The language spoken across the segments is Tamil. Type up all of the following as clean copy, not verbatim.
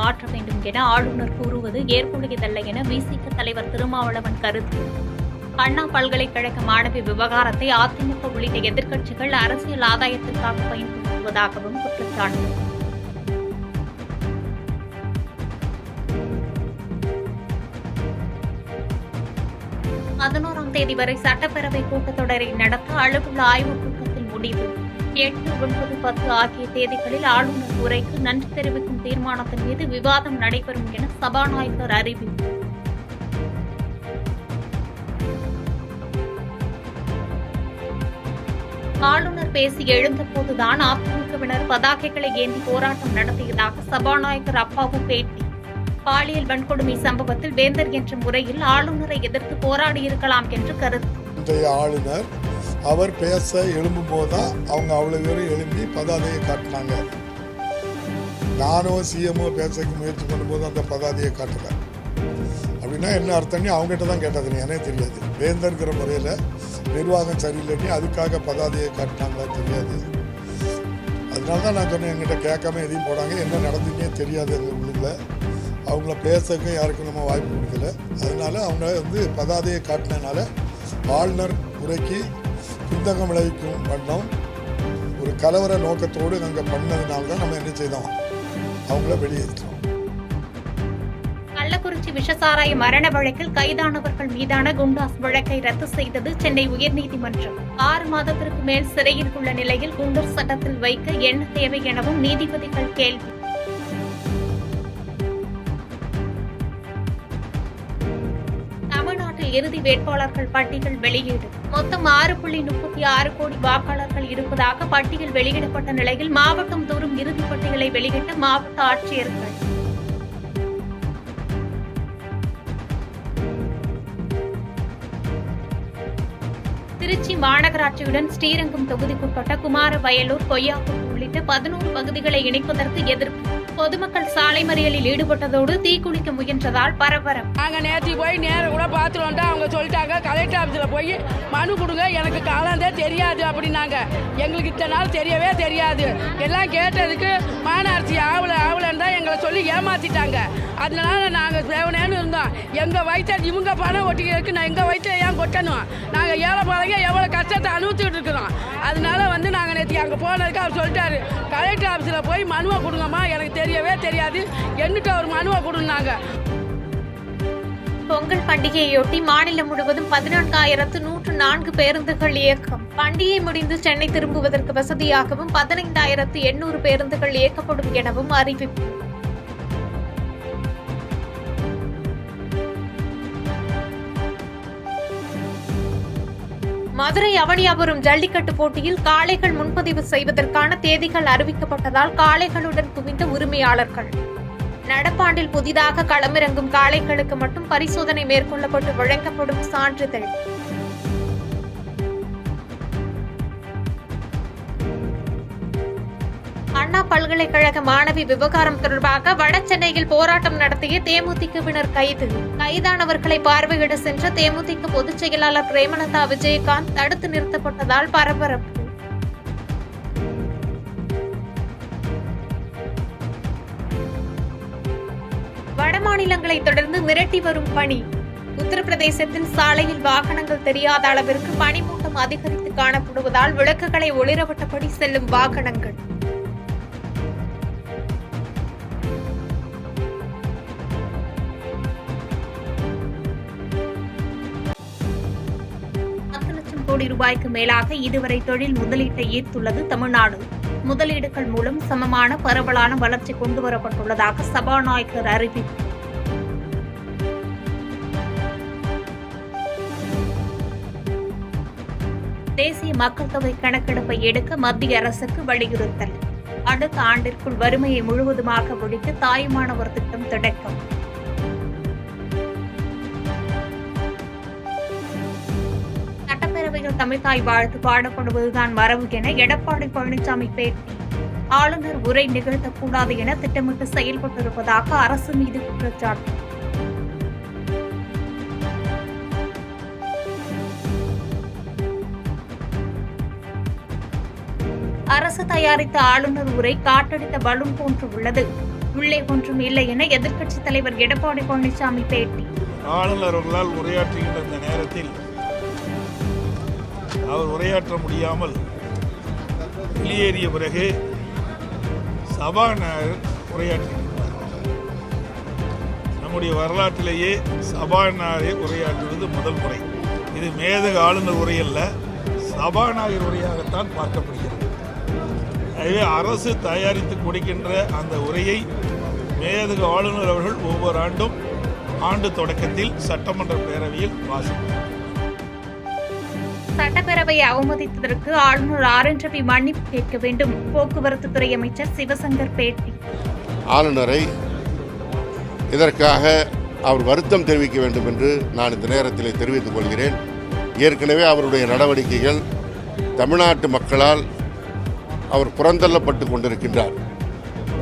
மாற்ற வேண்டும் என ஆளுநர் கூறுவது ஏற்புடையதல்ல என விசிக தலைவர் திருமாவளவன் கருத்து. அண்ணா பல்கலைக்கழக மாணவி விவகாரத்தை அதிமுக உள்ளிட்ட எதிர்க்கட்சிகள் அரசியல் ஆதாயத்திற்காக பயன்படுத்துவதாகவும் குற்றச்சாட்டு. தேதி வரை சட்டப்பேரவை கூட்டத்தொடரை நடத்த அளவுள்ள ஆய்வுக் கூட்டத்தில் முடிவு. 8, 9, 10 ஆகிய தேதிகளில் ஆளுநர் உரைக்கு நன்றி தெரிவிக்கும் தீர்மானத்தின் மீது விவாதம் நடைபெறும் என சபாநாயகர் அறிவிப்பு. ஆளுநர் பேசி எழுந்தபோதுதான் அதிமுகவினர் பதாகைகளை ஏந்தி போராட்டம் நடத்தியதாக சபாநாயகர் அப்பாவு பேட்டி. பாலியல் வன்கொடுமை சம்பவத்தில் வேந்தர் என்ற முறையில் ஆளுநரை எதிர்த்து போராடியிருக்கலாம் என்று கருத்து. இன்றைய ஆளுநர் அவர் பேச எழும்பும் போதுதான் அவங்க அவ்வளவு பேரும் எழும்பி பதாதையை காட்டினாங்க. நானோ சிஎம்ஓ பேசக்கு முயற்சி பண்ணும்போது அந்த பதாதையை காட்டல. அப்படின்னா என்ன அர்த்தம்னு அவங்ககிட்ட தான் கேட்டதுன்னு எனக்கு தெரியாது. வேந்தர்கிற முறையில் நிர்வாகம் சரியில்லைன்னு அதுக்காக பதாதையை காட்டினாங்களா தெரியாது. அதனால தான் நான் சொன்னேன், எங்கிட்ட கேட்காம எதையும் போடாங்க, என்ன நடந்துன்னே தெரியாது. எங்கள் உள்ளுக்குள்ள அவங்கள பேசக்க யாருக்கும் நம்ம வாய்ப்பு கொடுக்கல. அதனால அவங்க பதாதையை காட்டினால ஆளுநர் உரைக்கு புத்தகம் விளைவிக்கும் வண்ணம் ஒரு கலவர நோக்கத்தோடு அங்கே பண்ணதுனால தான் நம்ம என்ன செய்தோம், அவங்கள வெளியேற்றோம். கள்ளக்குறிச்சி விஷசாராய மரண வழக்கில் கைதானவர்கள் மீதான குண்டாஸ் வழக்கை ரத்து செய்தது சென்னை உயர்நீதிமன்றம். 6 மாதத்திற்கு மேல் சிறையில் உள்ள நிலையில் குண்டர் சட்டத்தில் வைக்க என்ன தேவை எனவும் நீதிபதிகள் கேள்வி. தமிழ்நாட்டில் இறுதி வேட்பாளர்கள் பட்டியல் வெளியீடு. மொத்தம் 6.36 கோடி வாக்காளர்கள் இருப்பதாக பட்டியல் வெளியிடப்பட்ட நிலையில் மாவட்டம் தோறும் இறுதிப் பட்டியலை வெளியிட்ட மாவட்ட ஆட்சியர்கள். திருச்சி மாநகராட்சியுடன் ஸ்ரீரங்கம் தொகுதிக்குட்பட்ட குமாரவயலூர், கொய்யாத்தூர் உள்ளிட்ட 11 பகுதிகளை இணைப்பதற்கு எதிர்ப்பு. பொதுமக்கள் சாலை மறியலில் ஈடுபட்டதோடு தீக்குளிக்க முயன்றதால் பரபரப்பு. நாங்க நேற்று போய் நேரம் கூட பார்த்துட்டு வந்தா அவங்க சொல்லிட்டாங்க, கலெக்டர் ஆஃபீஸில் போய் மனு கொடுங்க, எனக்கு காலந்தே தெரியாது அப்படின்னாங்க. எங்களுக்கு இத்தனை நாள் தெரியவே தெரியாது. எல்லாம் கேட்டதுக்கு மாநகராட்சி ஆவலன்னு தான் எங்களை சொல்லி ஏமாத்திட்டாங்க. அதனால நாங்கள் தேவனேன்னு இருந்தோம். எங்கள் வயிற்றை இவங்க பணம் ஒட்டிக்கிறதுக்கு நான் எங்கள் வயிற்றை ஏன் கொட்டணும்? நாங்கள் ஏழை பாருங்க எவ்வளோ கஷ்டத்தை அனுபவிச்சுட்டு இருக்கிறோம். அதனால நாங்கள் நேற்று அங்கே போனதுக்கு அவர் சொல்லிட்டாரு, கலெக்டர் ஆஃபீஸில் போய் மனுவை கொடுங்கம்மா, எனக்கு தெரியவே தெரியாது, என்னட்டு அவர் மனுவை கொடுனாங்க. பொங்கல் பண்டிகையொட்டி மாநிலம் முழுவதும் 14,104 பேருந்துகள் இயக்கம். பண்டிகை முடிந்து சென்னை திரும்புவதற்கு வசதியாகவும் 15,800 பேருந்துகள் இயக்கப்படும் எனவும் அறிவிப்பு. மதுரை அவனியாபுரம் ஜல்லிக்கட்டு போட்டியில் காளைகள் முன்பதிவு செய்வதற்கான தேதிகள் அறிவிக்கப்பட்டதால் காளைகளுடன் குவிந்த உரிமையாளர்கள். நடப்பாண்டில் புதிதாக களமிறங்கும் காளைகளுக்கு மட்டும் பரிசோதனை மேற்கொள்ளப்பட்டு வழங்கப்படும் சான்றிதழ். அண்ணா பல்கலைக்கழக மாணவி விவகாரம் தொடர்பாக வடசென்னையில் போராட்டம் நடத்திய தேமுதிகவினர் கைது. கைதானவர்களை பார்வையிட சென்ற தேமுதிக பொதுச் செயலாளர் பிரேமலதா விஜயகாந்த் தடுத்து நிறுத்தப்பட்டதால் பரபரப்பு. வடமாநிலங்களை தொடர்ந்து மிரட்டி வரும் பனி. உத்தரப்பிரதேசத்தில் சாலையில் வாகனங்கள் தெரியாத அளவிற்கு பனிமூட்டம் அதிகரித்து காணப்படுவதால் விளக்குகளை ஒளிரவிட்டபடி செல்லும் வாகனங்கள். கோடி ரூபாய்க்கு மேலாக இதுவரை தொழில் முதலீட்டை ஈர்த்துள்ளது தமிழ்நாடு. முதலீடுகள் மூலம் சமமான பரவலான வளர்ச்சி கொண்டுவரப்பட்டுள்ளதாக சபாநாயகர் அறிவிப்பு. தேசிய மக்கள் தொகை கணக்கெடுப்பை எடுக்க மத்திய அரசுக்கு வலியுறுத்தல். அடுத்த ஆண்டிற்குள் வறுமையை முழுவதுமாக ஒழிக்க தாயுமானவர் திட்டம் தொடக்கம். சட்டப்பேரவையில் தமிழ்தாய் வாழ்த்து பாடப்படுவதுதான் மரபு என எடப்பாடி பழனிசாமி பேட்டி. ஆளுநர் உரை நிகழ்த்தக்கூடாது என திட்டமிட்டு செயல்பட்டிருப்பதாக அரசு மீது குற்றச்சாட்டு. அரசு தயாரித்த ஆளுநர் உரை காட்டடித்த பலூன் போன்று உள்ளது. உள்ளே ஒன்றும் இல்லை என எதிர்க்கட்சித் தலைவர் எடப்பாடி பழனிசாமி பேட்டி. ஆளுநர் அவர்களால் உரையாற்றுகின்ற இந்த நேரத்தில் அவர் உரையாற்ற முடியாமல் வெளியேறிய பிறகு சபாநாயகர் உரையாற்றுகின்றார். நம்முடைய வரலாற்றிலேயே சபாநாயகர் உரையாற்றுவது முதல் முறை. இது மேதக ஆளுநர் உரையல்ல, சபாநாயகர் உரையாகத்தான் பார்க்கப்படுகிறது. எனவே அரசு தயாரித்து கொடுக்கின்ற அந்த உரையை மேதக ஆளுநர் அவர்கள் ஒவ்வொரு ஆண்டும் ஆண்டு தொடக்கத்தில் சட்டமன்ற பேரவையில் வாசிப்பார். சட்டப்பேரவையை அவமதித்ததற்கு ஆளுநர் RN ரவி மன்னிப்பு கேட்க வேண்டும். போக்குவரத்து துறை அமைச்சர் சிவசங்கர் பேட்டி. ஆளுநரை இதற்காக அவர் வருத்தம் தெரிவிக்க வேண்டும் என்று நான் இந்த நேரத்தில் தெரிவித்துக் கொள்கிறேன். ஏற்கனவே அவருடைய நடவடிக்கைகள் தமிழ்நாட்டு மக்களால் அவர் புறந்தள்ளப்பட்டு கொண்டிருக்கின்றார்.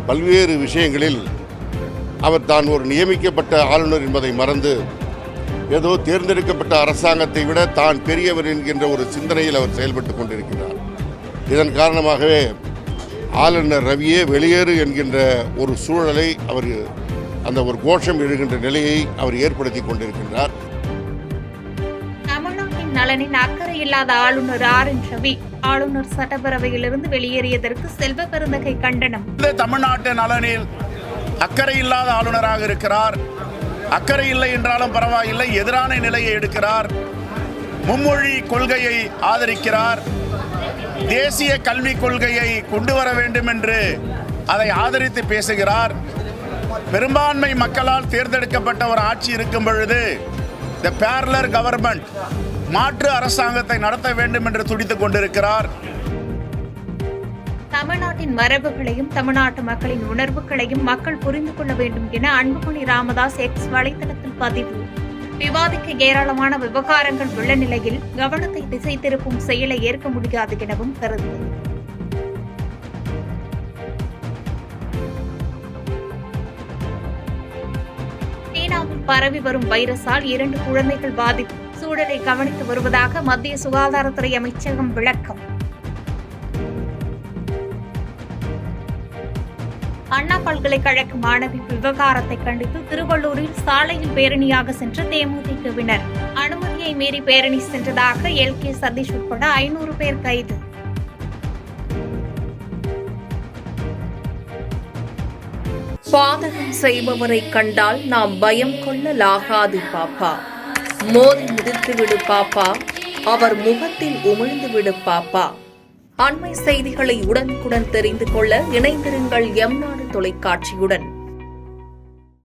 பல்வேறு விஷயங்களில் அவர் தான் ஒரு நியமிக்கப்பட்ட ஆளுநர் என்பதை மறந்து ஏதோ தேர்ந்தெடுக்கப்பட்ட அரசாங்கத்தை விட தான் பெரியவர் என்கின்ற ஒரு சிந்தனையில் அவர் செயல்பட்டு கொண்டிருக்கிறார். இதன் காரணமாகவே ஆளுநர் ரவியே வெளியேறு என்கின்ற ஒரு சூழலை அவர் அந்த ஒரு கோஷம் எழுகின்ற நிலையை அவர் ஏற்படுத்தி கொண்டிருக்கின்றார். தமிழ்நாட்டின் நலனின் அக்கறை இல்லாத ஆளுநர் RN ரவி ஆளுநர் சட்டப்பேரவையிலிருந்து வெளியேறியதற்கு செல்வ பெருந்தகை கண்டனம். தமிழ்நாட்டு நலனில் அக்கறை இல்லாத ஆளுநராக இருக்கிறார். அக்கறை இல்லை என்றாலும் பரவாயில்லை, எதிரான நிலையை எடுக்கிறார். மும்மொழி கொள்கையை ஆதரிக்கிறார். தேசிய கல்விக் கொள்கையை கொண்டு வர வேண்டும் என்று அதை ஆதரித்து பேசுகிறார். பெரும்பான்மை மக்களால் தேர்ந்தெடுக்கப்பட்ட ஒரு ஆட்சி இருக்கும் பொழுது தி பேரலர் கவர்மெண்ட் மாற்று அரசாங்கத்தை நடத்த வேண்டும் என்று துடித்துக் கொண்டிருக்கிறார். தமிழ்நாட்டின் மரபுகளையும் தமிழ்நாட்டு மக்களின் உணர்வுகளையும் மக்கள் புரிந்து கொள்ள வேண்டும் என அன்புமணி ராமதாஸ் X வலைதளத்தில் பதிவு. விவாதிக்க ஏராளமான விவகாரங்கள் உள்ள நிலையில் கவனத்தை திசை திருப்பும் செயலை ஏற்க முடியாது எனவும் கருத்து. சீனாவில் பரவி வரும் வைரஸால் 2 குழந்தைகள் பாதிப்பு. சூழலை கவனித்து வருவதாக மத்திய சுகாதாரத்துறை அமைச்சகம் விளக்கம். அண்ணா பல்கலைக்கழக மாணவி விவகாரத்தை கண்டித்து திருவள்ளூரில் சாலையில் பேரணியாக சென்ற தேமுதிகவினர் அனுமதியை மீறி பேரணி சென்றதாக LK சதீஷ் உட்பட 500 பேர் கைது. பாதகம் செய்பவரை கண்டால் நாம் பயம் கொள்ளலாகாது பாப்பா. மோதி மிதித்துவிடு பாப்பா, அவர் முகத்தில் உமிழ்ந்துவிடு பாப்பா. அண்மை செய்திகளை உடனுக்குடன் தெரிந்து கொள்ள இணைந்திருங்கள் எம் நாடு தொலைக்காட்சியுடன்.